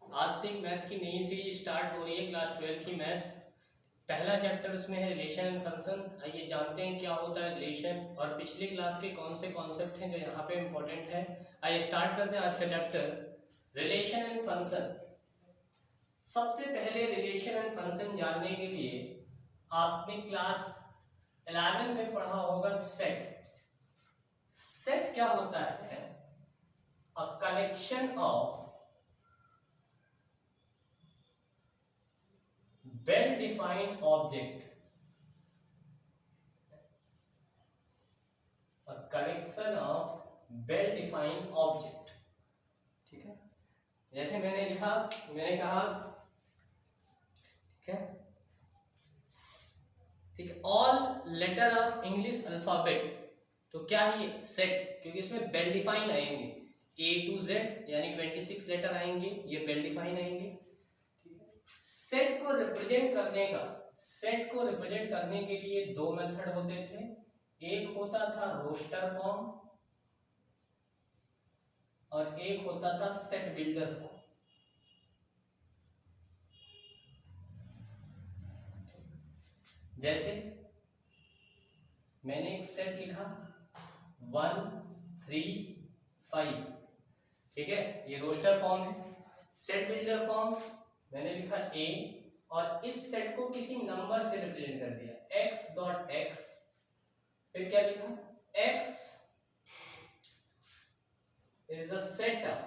आज से मैथ्स की नई सीरीज स्टार्ट हो रही है, क्लास 12 की मैथ्स। पहला चैप्टर उसमें है रिलेशन एंड फंक्शन। आइए जानते हैं क्या होता है रिलेशन और पिछली क्लास के कौन से कॉन्सेप्ट हैं जो यहाँ पे इम्पोर्टेंट है। आइए स्टार्ट करते हैं आज का चैप्टर रिलेशन एंड फंक्शन। सबसे पहले रिलेशन एंड फंक्शन जानने के लिए आपने क्लास 11 में पढ़ा होगा सेट। सेट क्या होता है? A collection of well defined object, a collection of well defined object। ठीक है, जैसे मैंने कहा ठीक है, ठीक, all letter of English alphabet. तो क्या है ये सेट, क्योंकि इसमें वेल डिफाइन आएंगे A to Z यानी 26 लेटर आएंगे, ये वेल डिफाइन आएंगे। सेट को रिप्रेजेंट करने के लिए दो मेथड होते थे। एक होता था रोस्टर फॉर्म और एक होता था सेट बिल्डर फॉर्म। जैसे मैंने एक सेट लिखा 1 3 5, ठीक है, ये रोस्टर फॉर्म है। सेट बिल्डर फॉर्म मैंने लिखा A और इस सेट को किसी नंबर से रिप्रेजेंट कर दिया x.x। फिर क्या लिखा x is the set of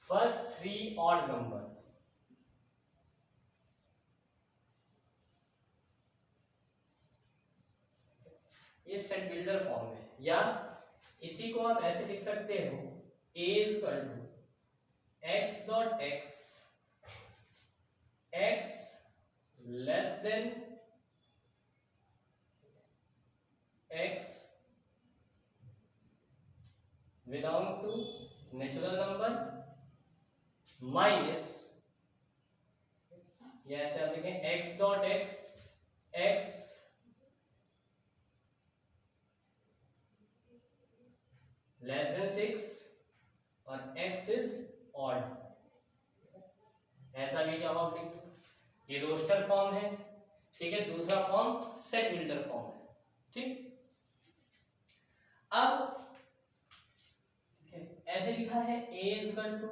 first 3 odd number. ये सेट बिल्डर फॉर्म है, या इसी को आप ऐसे लिख सकते हो A is equal to x.x, x less than x belong to natural number minus, या ऐसे आप लिखें x.x, x less than 6 और x इज ऑड। ऐसा भी जवाब लिख दो। ये रोस्टर फॉर्म है, ठीक है। दूसरा फॉर्म सेट बिल्डर फॉर्म है, ठीक। अब ऐसे लिखा है a इज इक्वल टू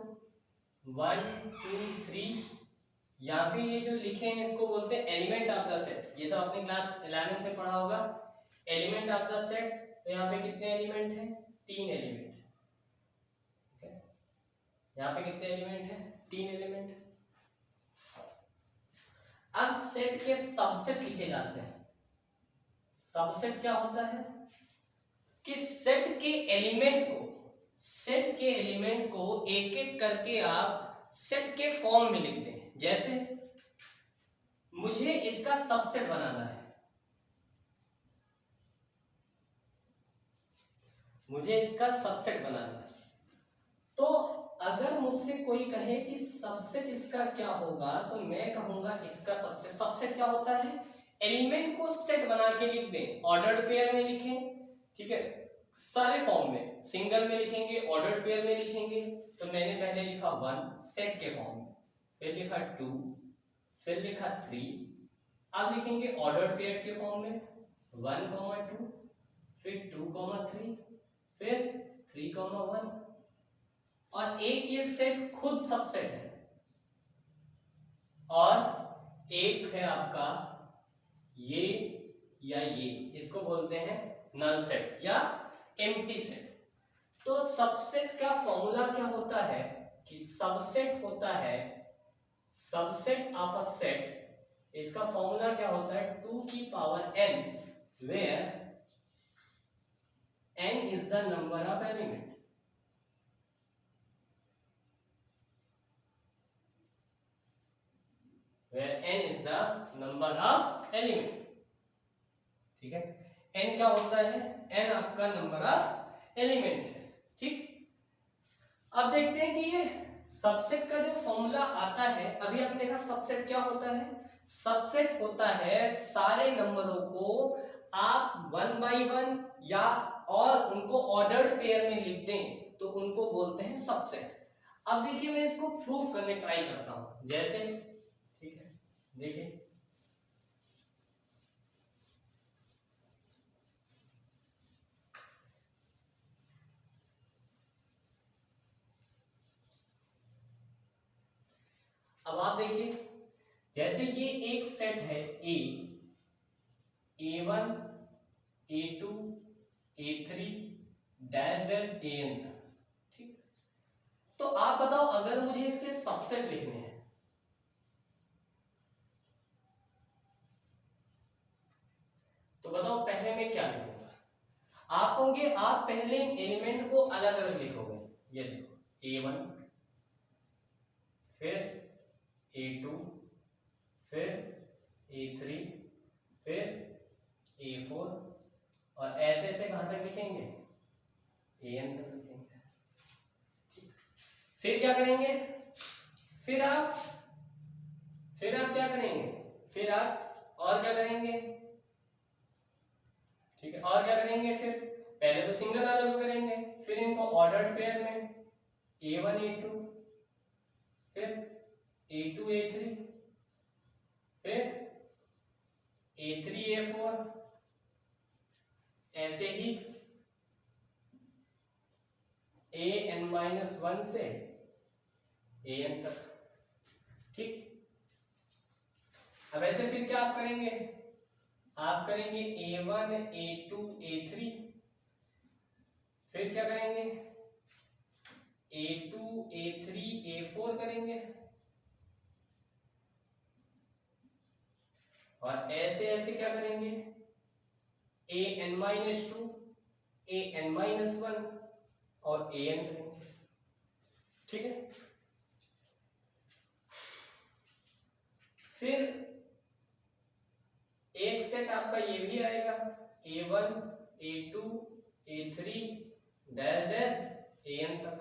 1 2 3। यहाँ पे ये जो लिखे हैं इसको बोलते हैं एलिमेंट ऑफ द सेट। ये सब आपने क्लास 11 में पढ़ा होगा, एलिमेंट ऑफ द सेट। तो यहाँ पे कितने एलिमेंट हैं? 3 एलिमेंट। यहाँ पे कितने एलिमेंट हैं? 3 एलिमेंट। अब सेट के सबसेट लिखे जाते हैं। सबसेट क्या होता है कि सेट के एलिमेंट को एक एक करके आप सेट के फॉर्म में लिखते हैं। जैसे मुझे इसका सबसेट बनाना है, तो अगर मुझसे कोई कहे कि सबसेट इसका क्या होगा, तो मैं कहूंगा इसका सबसेट क्या होता है? एलिमेंट को सेट बना के लिख दें, ऑर्डर्ड पेयर में लिखें, ठीक है, सारे फॉर्म में, सिंगल में लिखेंगे, ऑर्डर्ड पेयर में लिखेंगे। तो मैंने पहले लिखा 1 सेट के फॉर्म में, फिर लिखा 2, फिर लिखा 3। अब लिखेंगे ऑर्डर्ड पेयर के फॉर्म में 1, 2, फिर 2, 3, फिर 3, 1। और एक ये सेट खुद सबसेट है और एक है आपका ये या ये, इसको बोलते हैं नल सेट या एम्प्टी सेट। तो सबसेट का फॉर्मूला क्या होता है कि सबसेट होता है सबसेट ऑफ अ सेट। इसका फॉर्मूला क्या होता है? 2 की power n, where n is the number of element. where n is the number of element, ठीक है। n क्या होता है? n आपका नंबर ऑफ एलिमेंट है, ठीक। अब देखते हैं कि ये सबसेट का जो फॉर्मूला आता है, अभी आपने देखा सबसेट क्या होता है? सबसेट होता है सारे नंबरों को आप 1 by 1 या और उनको ऑर्डर्ड पेयर में लिख दें तो उनको बोलते हैं सबसेट। अब देखिए मैं इसको प्रूव करने ट्राई करता हूं, जैसे, ठीक है, देखिए अब आप देखिए, जैसे ये एक सेट है A1 A2 A3 dash dash AN तक, ठीक। तो आप बताओ अगर मुझे इसके सबसेट लिखने हैं तो बताओ पहले मैं क्या लिखूंगा? आप कहोगे आप पहले एलिमेंट को अलग अलग लिखोगे। ये देखो A1 फिर A2 फिर A3 फिर A4 और ऐसे ऐसे कहां तक लिखेंगे? AN तक लिखेंगे। फिर क्या करेंगे? फिर आप क्या करेंगे? फिर आप और क्या करेंगे? ठीक है, और क्या करेंगे? फिर पहले तो सिंगल वाले को करेंगे, फिर इनको ऑर्डर्ड पेयर में A1 A2 फिर A2 A3 फिर A3 A4 ऐसे ही AN-1 से AN तक, ठीक। अब ऐसे फिर क्या आप करेंगे? आप करेंगे A1 A2 A3 फिर क्या करेंगे? A2 A3 A4 करेंगे और ऐसे ऐसे क्या करेंगे? AN-2 AN-1 और AN करेंगे, ठीक है। फिर एक सेट आपका ये भी आएगा A1 A2 A3 dash dash AN तक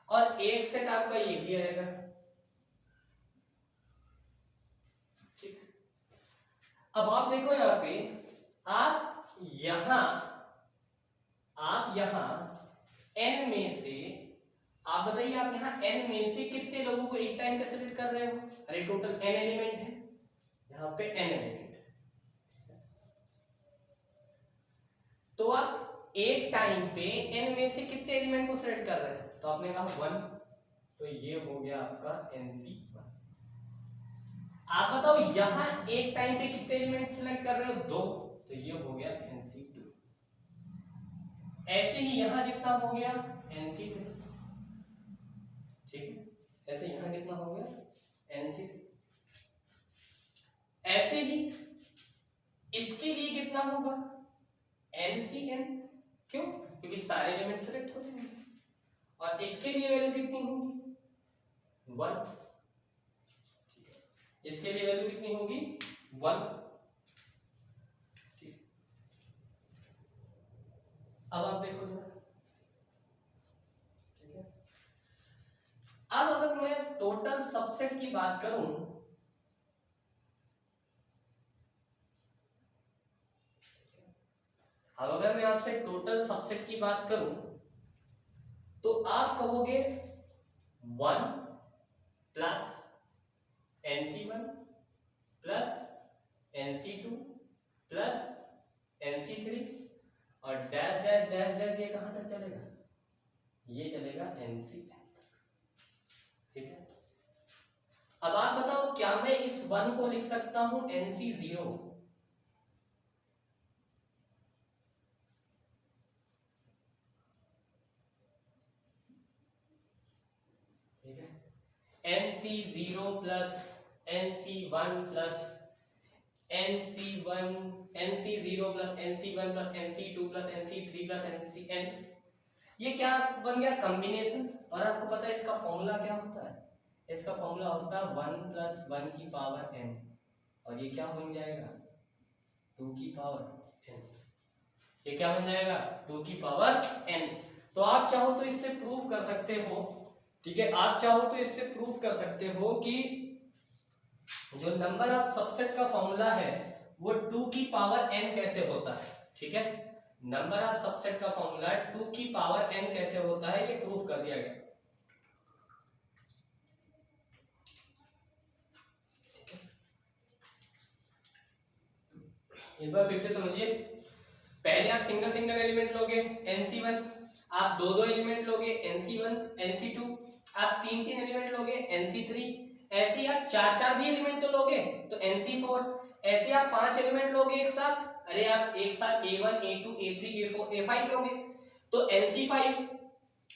और एक सेट आपका ये भी आएगा, ठीक। अब आप देखो यहाँ पे आप यहां n में से आप बताइए, आप यहाँ n में से कितने लोगों को एक टाइम पे सेलेक्ट कर रहे हो? अरे टोटल n एलिमेंट है, यहाँ पे n एलिमेंट है, तो आप एक टाइम पे n में से कितने एलिमेंट को सेलेक्ट कर रहे हैं? तो आपने कहा 1, तो ये हो गया आपका NC1। आप बताओ यहां एक टाइम पे कितने एलिमेंट सेलेक्ट कर रहे हो? 2, तो ये हो गया NC2। ऐसे ही यहां कितना हो गया? NC3, ठीक है। ऐसे यहां कितना हो गया? NC3। ऐसे ही इसके लिए कितना होगा? NCN। क्यों? क्योंकि सारे एलिमेंट सेलेक्ट हो जाएंगे। और इसके लिए वैल्यू कितनी होगी? 1, ठीक है। इसके लिए वैल्यू कितनी होगी? 1, ठीक। अब आप देखो जरा, ठीक है। अब अगर मैं टोटल सबसेट की बात करूं अब अगर मैं आपसे टोटल सबसेट की बात करूं तो आप कहोगे 1 plus NC1 plus NC2 plus NC3 और डैश डैश डैश डैश ये कहां तक चलेगा? ये चलेगा NCN, ठीक है। अब आप बताओ क्या मैं इस 1 को लिख सकता हूं NC0? NC0 plus NC1 plus NC1 NC0 plus NC1 plus NC2 plus NC3 plus NCN, ये क्या बन गया? कॉम्बिनेशन। और आपको पता है इसका फॉर्मूला क्या होता है? इसका फॉर्मूला होता है 1 प्लस 1 की पावर n और ये क्या बन जाएगा? 2 की पावर n। ये क्या बन जाएगा? 2 की पावर n। तो आप चाहो तो इससे प्रूव कर सकते हो, ठीक है, आप चाहो तो इससे प्रूव कर सकते हो कि जो नंबर ऑफ सबसेट का फॉर्मूला है वो 2 की पावर n कैसे होता है, ठीक है। नंबर ऑफ सबसेट का फॉर्मूला है 2 की पावर n कैसे होता है, ये प्रूफ कर दिया गया। एक बार फिर से समझिए, पहले आप सिंगल सिंगल एलिमेंट लोगे nc1, आप दो दो एलिमेंट लोगे nc1 nc2, आप तीन तीन एलिमेंट लोगे nc3, ऐसे ही आप चार चार भी एलिमेंट तो लोगे तो nc4, ऐसे आप पांच एलिमेंट लोगे एक साथ, अरे आप एक साथ a1 a2 a3 a4 a5 लोगे तो nc5,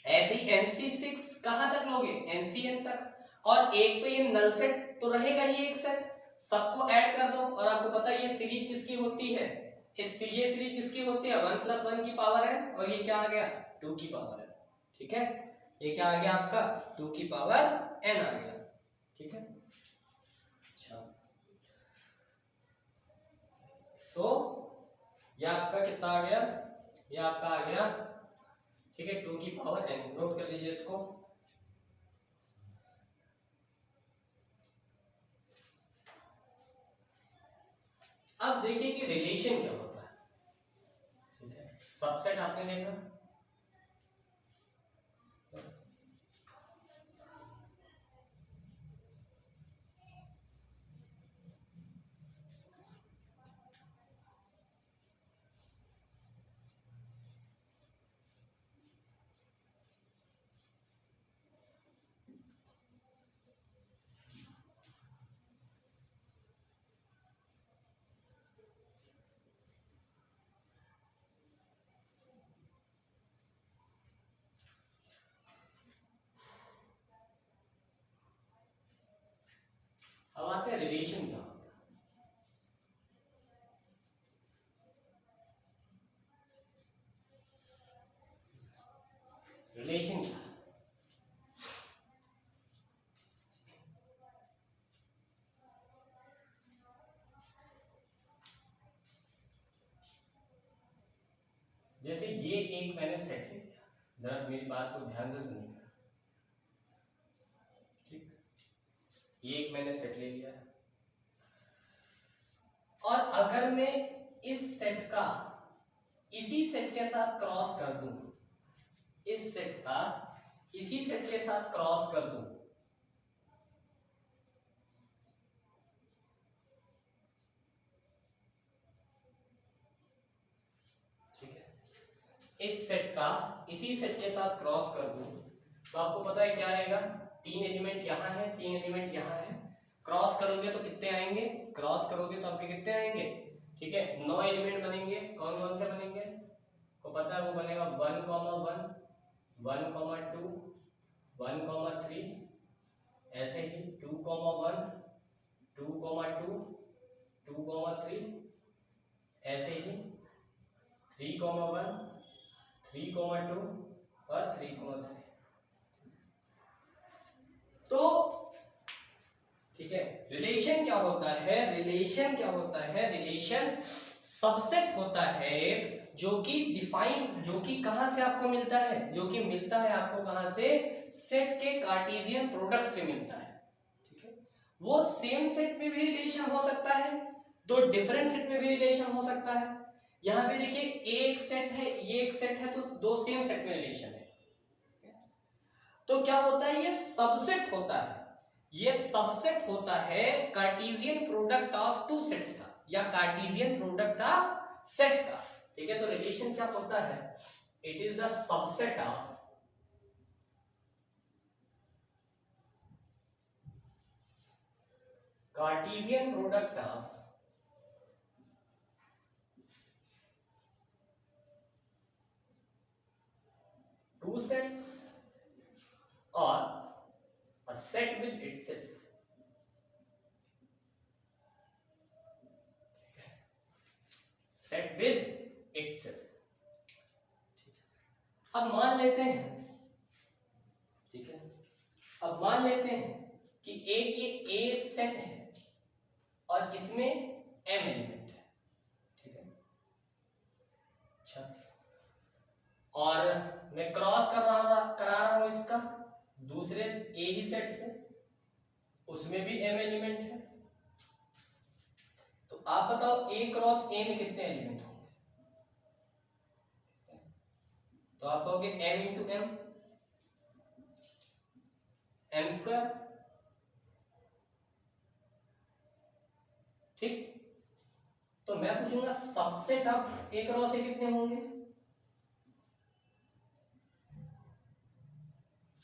ऐसे ही nc6 कहां तक लोगे ncn तक, और एक तो ये नल सेट तो रहेगा ही एक सेट, सबको ऐड कर दो और आपको पता है ये सीरीज किसकी होती है, ये सीरीज किसकी होती है 1 + 1 की पावर n, और ये क्या आ गया 2 की पावर n। ठीक है, ये क्या आ गया आपका 2 की पावर n आ गया। ठीक है, अच्छा तो ये आपका कितना आ गया, ये आपका आ गया, ठीक है 2 की पावर n, नोट कर लीजिए इसको। अब देखिए कि रिलेशन क्या होता है। ठीक है, सबसेट आपने देखा, अब आते हैं रिलेशन क्या होता है। रिलेशन क्या है, जैसे ये एक मैंने सेट ले लिया, जरा मेरी बात को ध्यान से सुनिएगा। ठीक, ये एक मैंने सेट ले लिया है, और अगर मैं इस सेट का इसी सेट के साथ क्रॉस कर दूं, इस सेट का इसी सेट के साथ क्रॉस कर दूं, ठीक है, इस सेट का इसी सेट के साथ क्रॉस कर दूं तो आपको पता है क्या आएगा, तीन एलिमेंट यहाँ है, तीन एलिमेंट यहाँ है, क्रॉस करोगे तो कितने आएंगे, क्रॉस करोगे तो आपके कितने आएंगे, ठीक है 9 एलिमेंट बनेंगे। कौन कौन से बनेंगे, को पता है, वो बनेगा 1, 1, 2, 1, 3, ऐसे ही 2, 1, 2, 2, 2, 3, ऐसे ही 3, 1, 3, 2 और 3, 3। तो ठीक है, रिलेशन क्या होता है, रिलेशन क्या होता है, रिलेशन सबसेट होता है जो कि डिफाइन, जो कि कहां से आपको मिलता है, जो कि मिलता है आपको कहां से, सेट के कार्टेशियन प्रोडक्ट से मिलता है। ठीक है, वो सेम सेट में भी रिलेशन हो सकता है, दो डिफरेंट सेट में भी रिलेशन हो सकता है। यहां पे देखिए एक सेट है, ये एक सेट है, तो दो सेम सेट में रिलेशन है। तो क्या होता है, ये सबसेट होता है, ये सबसेट होता है Cartesian product of two sets का, या कार्टेशियन प्रोडक्ट ऑफ सेट का। ठीक है, तो रिलेशन क्या होता है, it is the subset of Cartesian product of two sets or a set with itself। set with itself। अब मान लेते हैं, ठीक है, अब मान लेते हैं कि एक ये A सेट है और इसमें M एलिमेंट है। ठीक है, अच्छा, और मैं क्रॉस करा रहा हूं इसका दूसरे ए ही सेट से, उसमें भी M एलिमेंट है। तो आप बताओ A क्रॉस A में कितने एलिमेंट होंगे, तो आप कहोगे m इंटू एम स्क्वायर। ठीक, तो मैं पूछूंगा सबसे टफ एक क्रॉस ए कितने होंगे,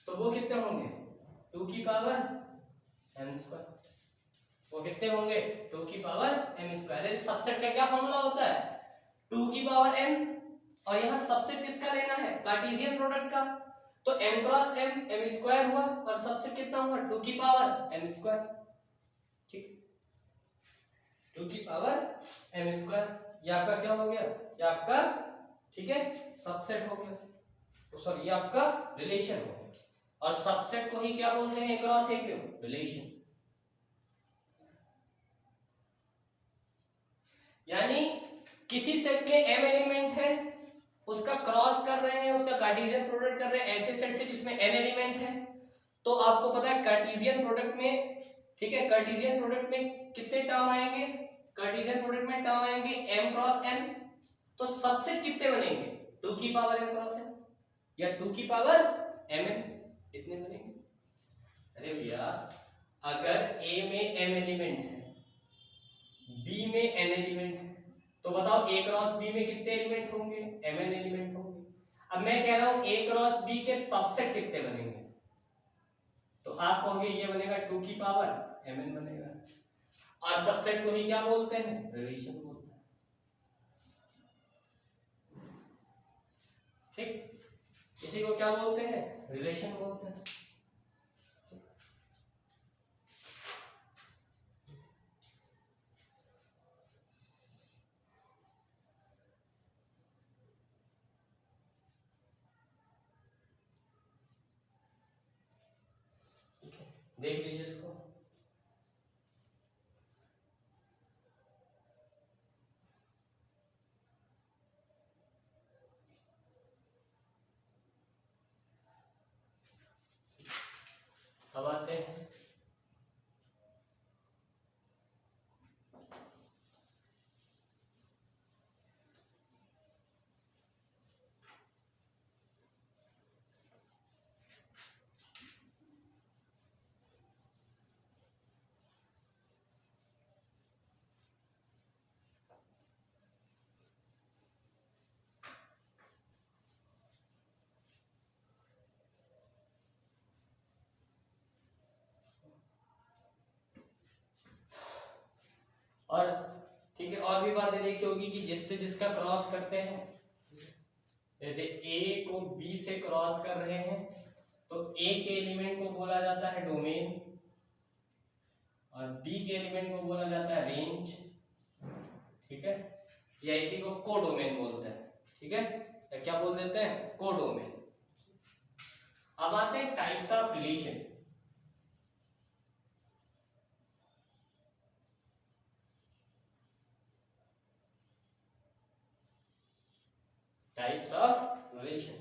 तो वो कितने होंगे 2 की पावर m स्क्वायर। वो कितने होंगे 2 की पावर m स्क्वायर। सबसेट का क्या फॉर्मूला होता है 2 की पावर m, और यहाँ सबसेट किसका लेना है कार्टेशियन प्रोडक्ट का, तो m क्रॉस m स्क्वायर हुआ, और सबसेट कितना हुआ 2 की पावर m स्क्वायर। ठीक, 2 की पावर m स्क्वायर, ये आपका क्या हो गया, ये आपका ठीक है सबसेट हो गया, तो सॉरी ये आपका रिलेशन हो गया। और सबसेट को ही क्या बोलते हैं क्रॉस ए क्यों रिलेशन। यानी किसी सेट में m एलिमेंट है, उसका क्रॉस कर रहे हैं, उसका कार्टेशियन प्रोडक्ट कर रहे हैं ऐसे सेट से जिसमें n एलिमेंट है, तो आपको पता है कार्टेशियन प्रोडक्ट में, ठीक है कार्टेशियन प्रोडक्ट में कितने टर्म आएंगे, कार्टेशियन प्रोडक्ट में टर्म आएंगे m क्रॉस n, तो सबसेट कितने बनेंगे 2 की पावर m क्रॉस n या 2 की पावर mn, इतने बनेंगे। अरे भैया अगर a में m एलिमेंट है, b में n एलिमेंट है, तो बताओ a क्रॉस b में कितने एलिमेंट होंगे mn एलिमेंट होंगे। अब मैं कह रहा हूं a क्रॉस b के सबसेट कितने बनेंगे, तो आप कहोगे ये बनेगा 2 की पावर mn बनेगा, और सबसेट को ही क्या बोलते हैं रिलेशन बोलते हैं। ठीक, इसी को क्या बोलते हैं रिलेशन बोलते हैं। देख लीजिए इसको, अब आते हैं और ठीक है, और भी बातें देखी होगी कि जिससे जिसका क्रॉस करते हैं, जैसे a को b से क्रॉस कर रहे हैं तो a के एलिमेंट को बोला जाता है डोमेन, और b के एलिमेंट को बोला जाता है रेंज। ठीक है, या इसी को कोडोमेन बोलते हैं। ठीक है, या क्या बोल देते हैं कोडोमेन। अब आते हैं types of relation. Types of relation,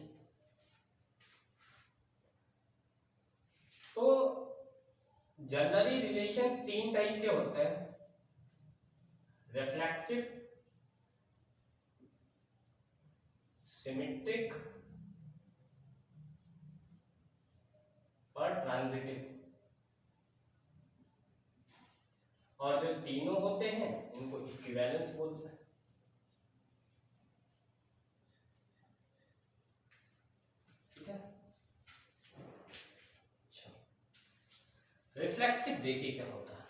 तो जनरली रिलेशन 3 टाइप के होते हैं, रिफ्लेक्सिव, सिमेट्रिक और ट्रांजिटिव। और जो तीनों होते हैं उनको इक्विवेलेंस बोलते हैं। ठीक है, अच्छा रिफ्लेक्सिव देखिए क्या होता है।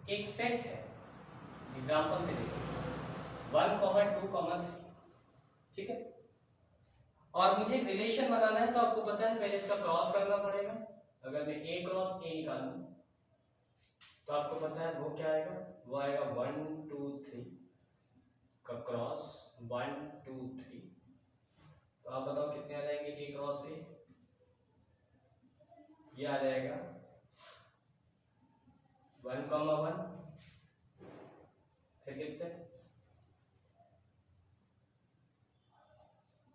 एक सेट है, एग्जांपल से देखिए 1, 2, 3। ठीक है, और मुझे एक रिलेशन बनाना है, तो आपको पता है पहले इसका क्रॉस करना पड़ेगा। अगर मैं a क्रॉस a निकालूं तो आपको पता है वो क्या आएगा, वो आएगा 1, 2, 3 का क्रॉस 1, 2, 3। तो आप बताओ कितने आ जाएंगे a क्रॉस a, ये आ जाएगा 1, 1, फिर कितने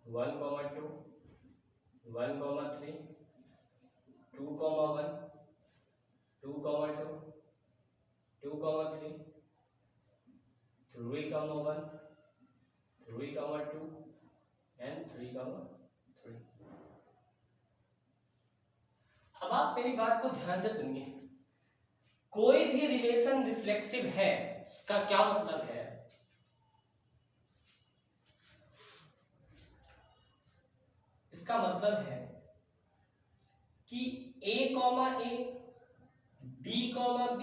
1, 2, 1, 3, 2, 1, 2, 2, 3, 3, 1, 3, 2 एंड 3, 3। अब आप मेरी बात को ध्यान से सुनिए। कोई भी रिलेशन रिफ्लेक्सिव है, इसका क्या मतलब है? इसका मतलब है कि A, A, B, B,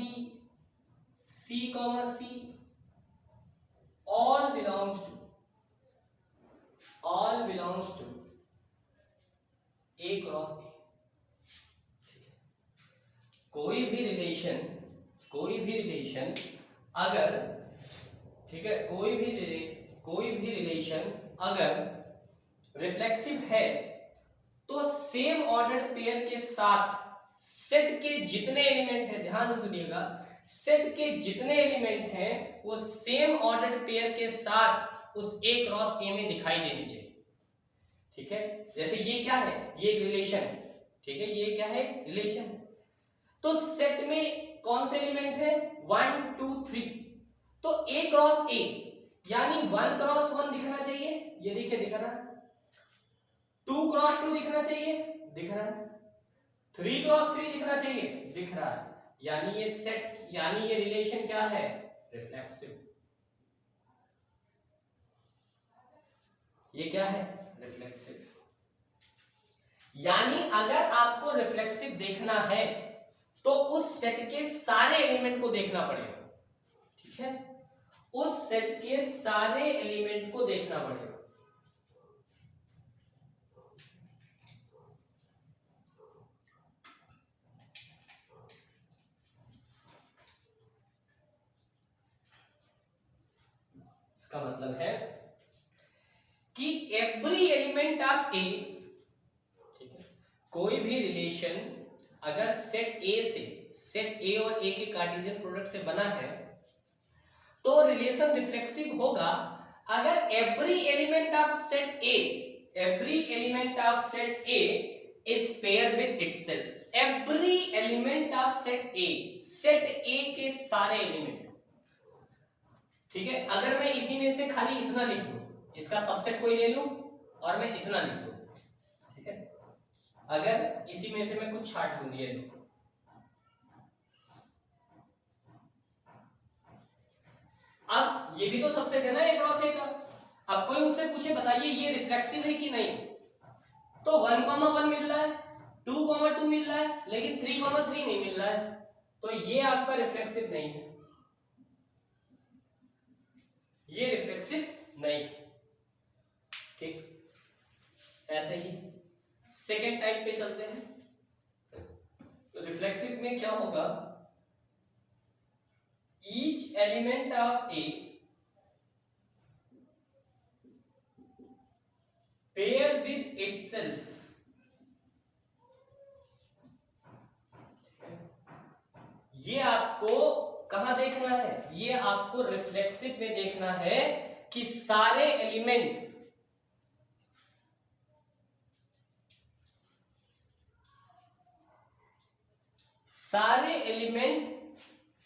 C, C all belongs to A cross A। ठीक है, कोई भी रिलेशन अगर, ठीक है, कोई भी रिलेशन अगर रिफ्लेक्सिव है तो सेम ऑर्डर्ड पेयर के साथ सेट के जितने एलिमेंट हैं, ध्यान से सुनिएगा, सेट के जितने एलिमेंट हैं वो सेम ऑर्डर्ड पेयर के साथ उस A क्रॉस A में दिखाई देने चाहिए। ठीक है, जैसे ये क्या है, ये एक रिलेशन है। ठीक है, ये क्या है, रिलेशन। तो सेट में कौन से एलिमेंट है, 1 2 3, तो A क्रॉस A यानी 1 क्रॉस 1 दिखना चाहिए, ये देखिए दिख रहा है। 2 क्रॉस 2 दिखना चाहिए, दिख रहा है। 3 क्रॉस 3 दिखना चाहिए, दिख रहा है। यानी ये सेट, यानी ये रिलेशन क्या है, रिफ्लेक्सिव। ये क्या है, रिफ्लेक्सिव। यानी अगर आपको रिफ्लेक्सिव देखना है तो उस सेट के सारे एलिमेंट को देखना पड़ेगा। ठीक है, उस सेट के सारे एलिमेंट को देखना पड़ेगा। इसका मतलब है कि एवरी एलिमेंट ऑफ ए, ठीक है, कोई भी रिलेशन अगर सेट ए से, सेट ए और ए के कार्टेशियन प्रोडक्ट से बना है तो रिलेशन रिफ्लेक्सिव होगा अगर every element of set A, every element of set A is pair with itself. Every element of set A, set ए के सारे एलिमेंट। ठीक है, अगर मैं इसी में से खाली इतना लिख दूं, इसका सबसेट कोई ले लूं और मैं इतना लिख दूं, ठीक है, अगर इसी में से मैं कुछ छाट दूं, ये लो, अब ये भी तो सबसेट है ना ए क्रॉस ए का। अब कोई मुझसे पूछे बताइए ये रिफ्लेक्सिव है कि नहीं, तो 1, 1 मिल रहा है, 2, 2 मिल रहा है, लेकिन 3, 3 नहीं मिल रहा है, तो ये आपका रिफ्लेक्सिव नहीं है, ये रिफ्लेक्सिव नहीं। ठीक, ऐसे ही सेकेंड टाइप पे चलते हैं। रिफ्लेक्सिव में क्या होगा, each element of a pair with itself, ये आपको कहां देखना है, ये आपको रिफ्लेक्सिव में देखना है कि सारे एलिमेंट,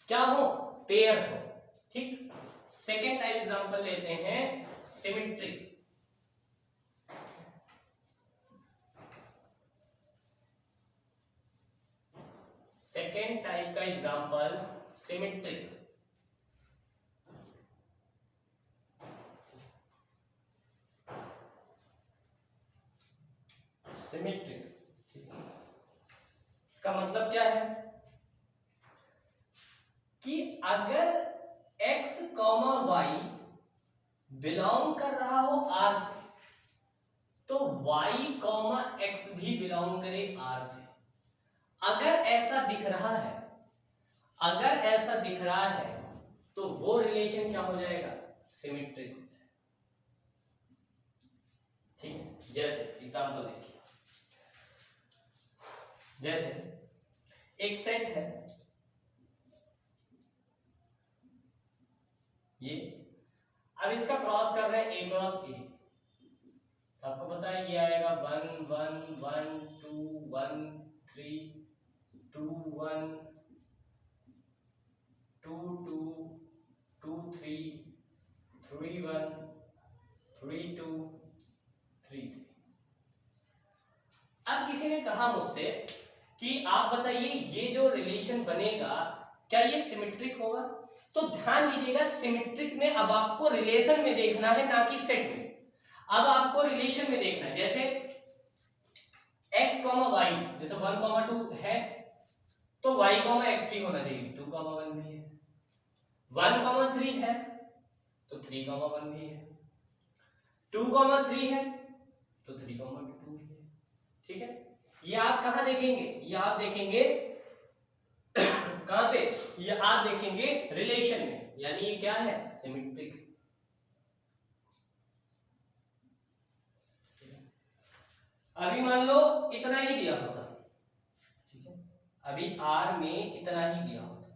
क्या हो, पेयर हो। ठीक, सेकेंड टाइप एग्जांपल लेते हैं, सिमेट्री। सेकेंड टाइप का एग्जांपल सिमेट्रिक। सिमेट्रिक, इसका मतलब क्या है कि अगर x, y बिलोंग कर रहा हो R से, तो y, x भी बिलोंग करे R से। अगर ऐसा दिख रहा है, अगर ऐसा दिख रहा है तो वो रिलेशन क्या हो जाएगा, सिमेट्रिक हो जाएगा। ठीक है, जैसे एग्जांपल देखिए, जैसे एक सेट है ये, अब इसका क्रॉस कर रहे हैं ए क्रॉस ए, आपको पता है ये आएगा 1 1 1 2 1 3 2 1 2 किसी ने कहा मुझसे कि आप बताइए ये जो रिलेशन बनेगा क्या ये सिमेट्रिक होगा, तो ध्यान दीजिएगा सिमेट्रिक में अब आपको रिलेशन में देखना है ना कि सेट में। अब आपको रिलेशन में देखना है, जैसे x, y जैसे 1, 2 है तो y, x भी होना चाहिए, 2, 1 भी है, 1, 3 है तो 3, 1 भी है, 2, 3 है तो 3, 2 भी है। ठीक है, ये आप कहाँ देखेंगे, ये आप देखेंगे कहां पे, ये आप देखेंगे रिलेशन में, यानी ये क्या है सिमेट्रिक। अभी मान लो इतना ही दिया होता, ठीक है, अभी R में इतना ही दिया होता,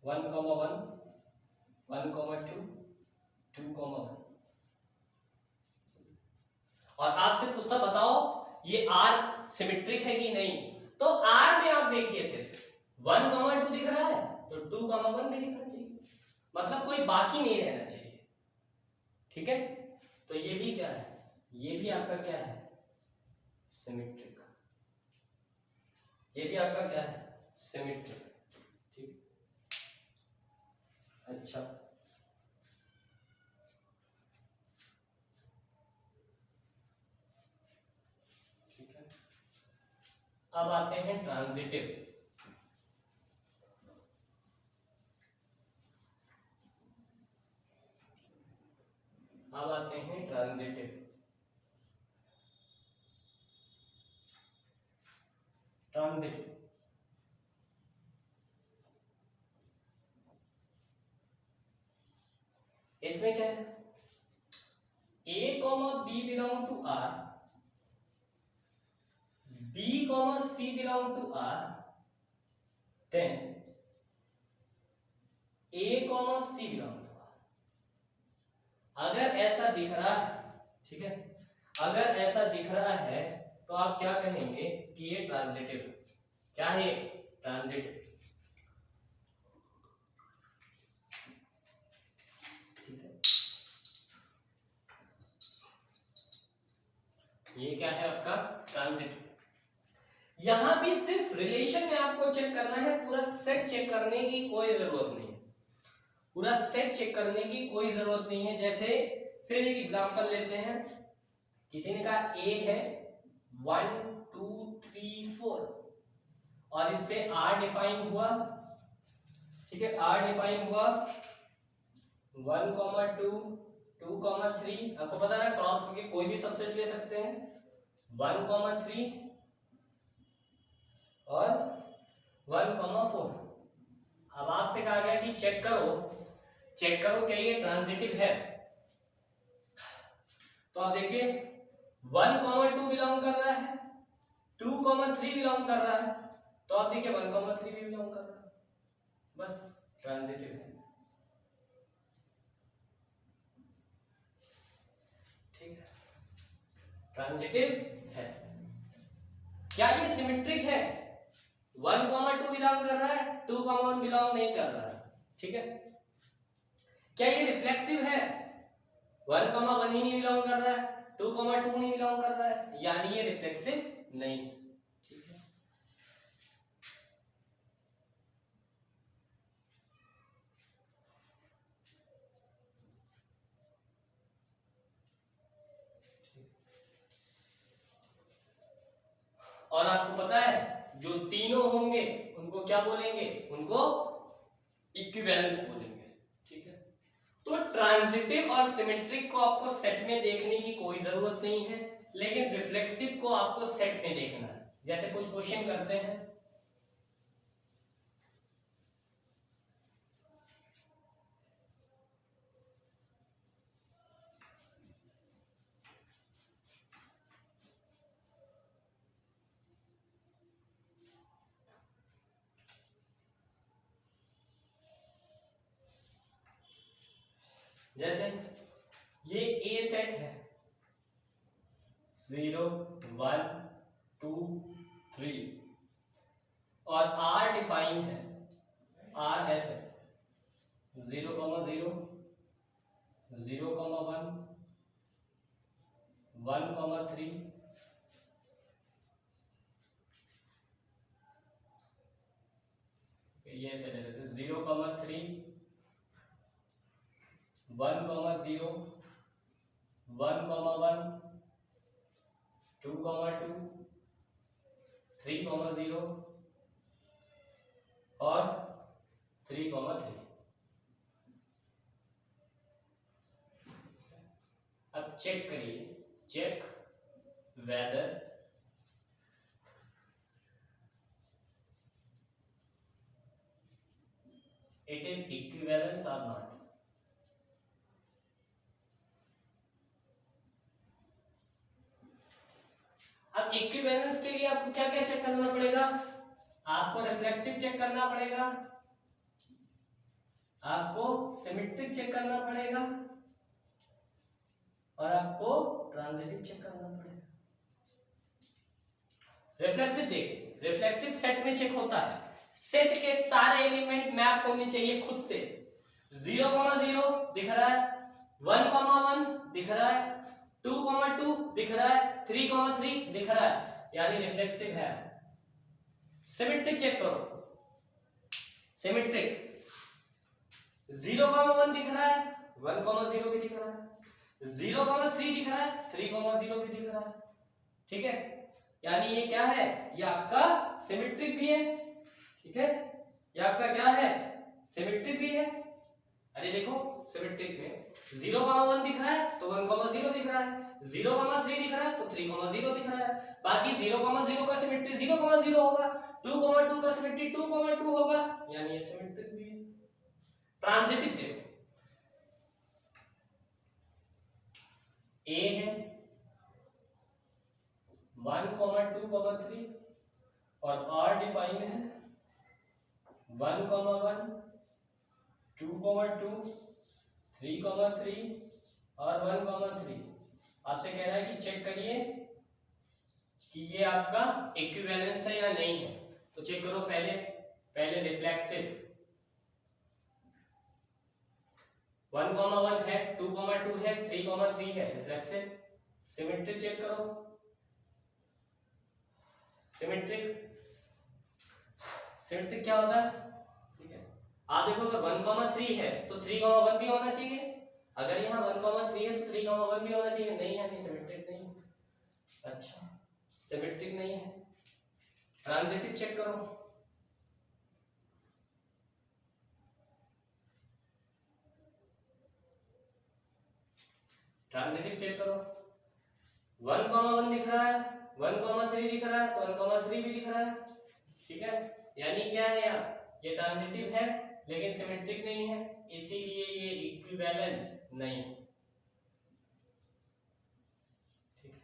1, 1, 2, 2, 1 और आपसे पूछता बताओ ये R सिमेट्रिक है कि नहीं, तो R में आप देखिए सिर्फ 1, 2 दिख रहा है तो 2, 1 भी दिखना चाहिए, मतलब कोई बाकी नहीं रहना चाहिए। ठीक है, तो ये भी क्या है, ये भी आपका क्या है सिमेट्रिक, ये भी आपका क्या है सिमेट्रिक। ठीक, अच्छा ठीक है, अब आते हैं ट्रांजिटिव। अब आते हैं ट्रांजिटिव। ट्रांजिटिव इसमें क्या है, A, B belong to R, B, C belong to R, then A, C belong to R। अगर ऐसा दिख रहा है, ठीक है, अगर ऐसा दिख रहा है तो आप क्या कहेंगे कि ये ट्रांजिटिव, क्या है ट्रांजिटिव। ये क्या है आपका ट्रांजिटिव। यहां भी सिर्फ रिलेशन में आपको चेक करना है, पूरा सेट चेक करने की कोई जरूरत नहीं है, पूरा सेट चेक करने की कोई जरूरत नहीं है। जैसे फिर एक एग्जांपल लेते हैं, किसी ने कहा A है 1, 2, 3, 4 और इससे R डिफाइन हुआ, ठीक है, R डिफाइन हुआ 1, 2, 2, 3, आपको पता है क्रॉस करके कोई भी सबसेट ले सकते हैं, 1, 3 और 1, 4। अब आपसे कहा गया कि चेक करो क्या ये ट्रांजिटिव है, तो आप देखिए 1, 2 बिलोंग कर रहा है, 2, 3 बिलोंग कर रहा है, तो आप देखिए 1, 3 भी बिलोंग कर रहा है, बस ट्रांजिटिव है। ठीक है, ट्रांजिटिव है। क्या ये सिमेट्रिक है, 1, 2 बिलोंग कर रहा है, 2, 1 बिलोंग नहीं कर रहा है। ठीक है, क्या ये रिफ्लेक्सिव है, 1, 1 ही नहीं बिलोंग कर रहा है, 2, 2 नहीं बिलोंग कर रहा है, यानी ये रिफ्लेक्सिव नहीं। ठीक है, और आपको पता है जो तीनों होंगे उनको क्या बोलेंगे, उनको इक्विवेलेंस बोलेंगे। ठीक है, तो ट्रांजिटिव और सिमेट्रिक को आपको सेट में देखने की कोई जरूरत नहीं है, लेकिन रिफ्लेक्सिव को आपको सेट में देखना है। जैसे कुछ क्वेश्चन करते हैं, जैसे ये ए सेट है 0, 1, 2, 3 और आर डिफाइन है, आर ऐसे 0, 0, 0, 1, 1, 3, ये ऐसे ले लेते 0,3 1,0 1,1 2,2 3,0 और 3,3। अब चेक करिए, check whether it is equivalence or not। अब इक्विवेलेंस के लिए आपको क्या क्या चेक करना पड़ेगा? आपको रिफ्लेक्सिव चेक करना पड़ेगा, आपको सिमेट्रिक चेक करना पड़ेगा और आपको ट्रांजिटिव चेक करना पड़ेगा। रिफ्लेक्सिव देखिए, रिफ्लेक्सिव सेट में चेक होता है, सेट के सारे एलिमेंट मैप होने चाहिए खुद से। 0,0 दिख रहा है, 1,1 दिख रहा है, 2,2 दिख रहा है, 3,3 दिख रहा है, यानी रिफ्लेक्सिव है। सिमेट्रिक चेक करो, सिमेट्रिक 0,1 दिख रहा है, 1,0 भी दिख रहा है, 0,3 दिख रहा है, 3,0 भी दिख रहा है। ठीक है, यानी ये क्या है? ये आपका सिमेट्रिक भी है। ठीक है, ये आपका क्या है? सिमेट्रिक भी है। अरे देखो, सिमेट्रिक में 0,1 दिख रहा है तो 1,0 दिख रहा है, 0,3 दिख रहा है तो 3,0 दिख रहा है। बाकी 0,0 का सिमेट्री 0,0 होगा, 2,2 का सिमेट्री 2,2 होगा, यानी ये सिमेट्रिक भी है। ट्रांजिटिव देखो, ए है 1,2,3 और आर डिफाइन है 1,1 2,2 3,3 और 1,3। आपसे कह रहा है कि चेक करिए कि ये आपका इक्विवेलेंस है या नहीं है। तो चेक करो, पहले रिफ्लेक्सिव 1,1 है, 2,2 है, 3,3 है, रिफ्लेक्सिव। सिमेट्रिक चेक करो, सिमेट्रिक क्या होता है? ठीक है, आप देखो अगर 1,3 है तो 3,1 भी होना चाहिए, अगर यहाँ 1,3 है तो 3,1 भी होना चाहिए। नहीं है, नहीं सिमेट्रिक नहीं है। अच्छा, सिमेट्रिक नहीं है। ट्रांजिटिव चेक करो, ट्रांजिटिव चेक करो, 1,1 दिख रहा है, 1,3 दिख रहा है तो 1,3 भी दिख रहा है। ठीक है, यानी क्या है यार? ये ट्रांजिटिव है लेकिन सिमेट्रिक नहीं है, इसीलिए ये इक्विवेलेंस नहीं है। ठीक है,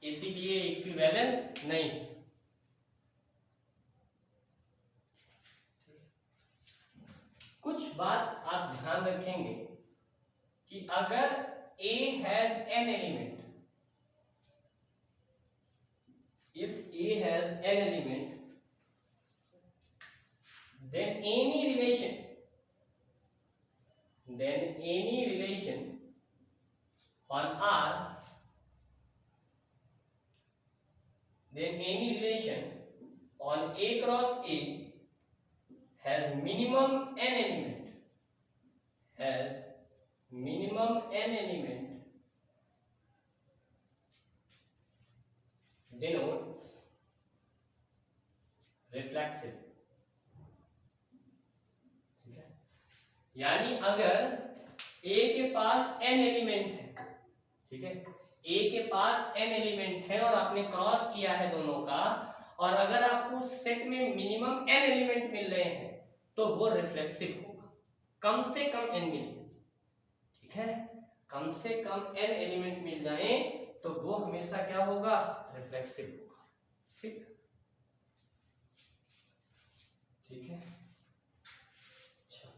इसीलिए इक्विवेलेंस नहीं है। कुछ बात आप ध्यान रखेंगे कि अगर A has an element, if A has an element, then any relation on R, then any relation on A cross A has minimum n element, denotes reflexive। ठीक है, यानी अगर A के पास n एलिमेंट है, ठीक है, A के पास n element है और आपने क्रॉस किया है दोनों का, और अगर आपको सेट में मिनिमम n एलिमेंट मिल रहे हैं तो वो रिफ्लेक्सिव होगा। कम से कम n मिले, ठीक है, कम से कम n एलिमेंट मिल जाए तो वो हमेशा क्या होगा? रिफ्लेक्सिव होगा। ठीक, ठीक है। अच्छा,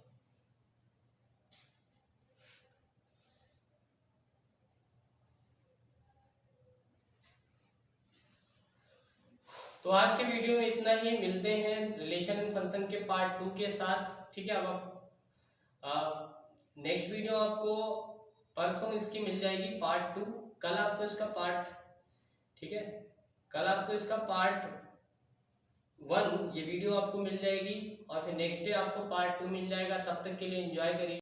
तो आज के वीडियो में इतना ही। मिलते हैं रिलेशन एंड फंक्शन के पार्ट 2 के साथ। ठीक है, अब नेक्स्ट वीडियो आपको परसों इसकी मिल जाएगी पार्ट 2। कल आपको इसका पार्ट, ठीक है, कल आपको इसका पार्ट 1 ये वीडियो आपको मिल जाएगी और फिर नेक्स्ट डे आपको पार्ट 2 मिल जाएगा। तब तक के लिए एंजॉय करिए।